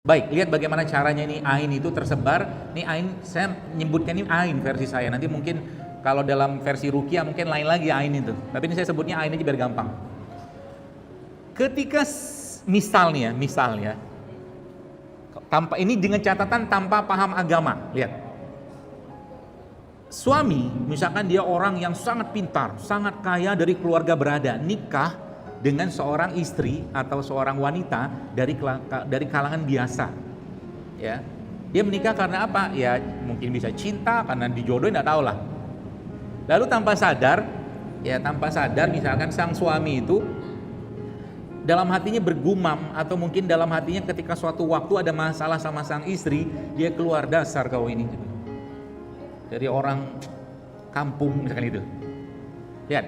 Baik, lihat bagaimana caranya ini ain itu tersebar. Ini ain, saya nyebutkan ini ain versi saya. Nanti mungkin kalau dalam versi Ruqyah mungkin lain lagi ain itu. Tapi ini saya sebutnya ain aja biar gampang. Ketika misalnya, tanpa ini dengan catatan tanpa paham agama. Lihat, suami misalkan dia orang yang sangat pintar, sangat kaya, dari keluarga berada, nikah dengan seorang istri atau seorang wanita dari kalangan biasa, ya. Dia menikah karena apa? Ya mungkin bisa cinta, karena dijodohin, nggak tahu lah. Lalu tanpa sadar misalkan sang suami itu dalam hatinya bergumam, atau mungkin dalam hatinya ketika suatu waktu ada masalah sama sang istri, dia keluar, dasar kau ini, dari orang kampung misalkan itu. Lihat,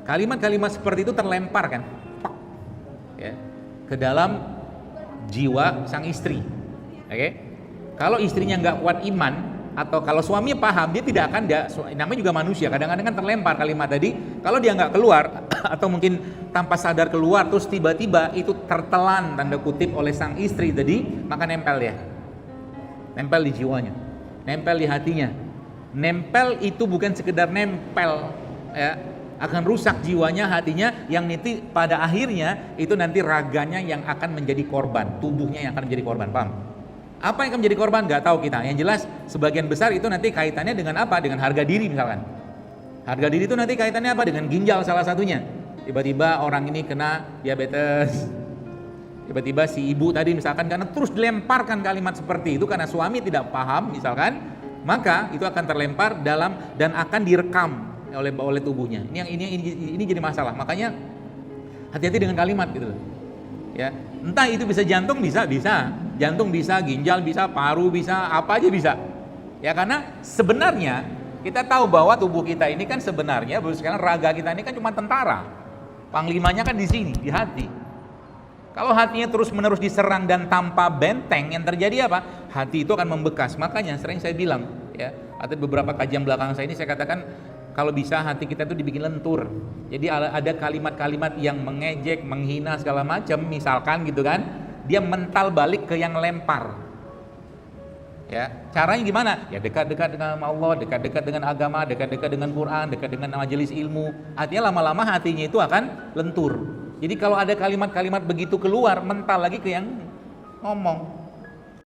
kalimat-kalimat seperti itu terlempar kan, ya, ke dalam jiwa sang istri. Oke? Kalau istrinya nggak kuat iman, atau kalau suaminya paham, dia tidak akan, namanya juga manusia, kadang-kadang kan terlempar kalimat tadi. Kalau dia nggak keluar atau mungkin tanpa sadar keluar, terus tiba-tiba itu tertelan tanda kutip oleh sang istri tadi, maka nempel dia, nempel di jiwanya, nempel di hatinya. Nempel itu bukan sekedar nempel, ya, akan rusak jiwanya, hatinya, yang nanti pada akhirnya itu nanti raganya yang akan menjadi korban, tubuhnya yang akan menjadi korban. Paham? Apa yang akan menjadi korban nggak tahu kita. Yang jelas sebagian besar itu nanti kaitannya dengan apa? Dengan harga diri misalkan. Harga diri itu nanti kaitannya apa? Dengan ginjal salah satunya. Tiba-tiba orang ini kena diabetes. Tiba-tiba si ibu tadi misalkan, karena terus dilemparkan kalimat seperti itu karena suami tidak paham misalkan, maka itu akan terlempar dalam dan akan direkam oleh tubuhnya. Ini jadi masalah. Makanya hati-hati dengan kalimat gitu loh. Ya, entah itu bisa jantung, bisa. Jantung bisa, ginjal bisa, paru bisa, apa aja bisa. Ya, karena sebenarnya kita tahu bahwa tubuh kita ini kan sebenarnya, sekarang raga kita ini kan cuma tentara. Panglimanya kan di sini, di hati. Kalau hatinya terus-menerus diserang dan tanpa benteng, yang terjadi apa? Hati itu akan membekas. Makanya sering saya bilang, ya, atau beberapa kajian belakang saya ini saya katakan, kalau bisa hati kita itu dibikin lentur. Jadi ada kalimat-kalimat yang mengejek, menghina segala macam, misalkan gitu kan, dia mental balik ke yang lempar. Ya, caranya gimana? Ya dekat-dekat dengan Allah, dekat-dekat dengan agama, dekat-dekat dengan Quran, dekat dengan majelis ilmu. Artinya lama-lama hatinya itu akan lentur. Jadi kalau ada kalimat-kalimat begitu keluar, mental lagi ke yang ngomong.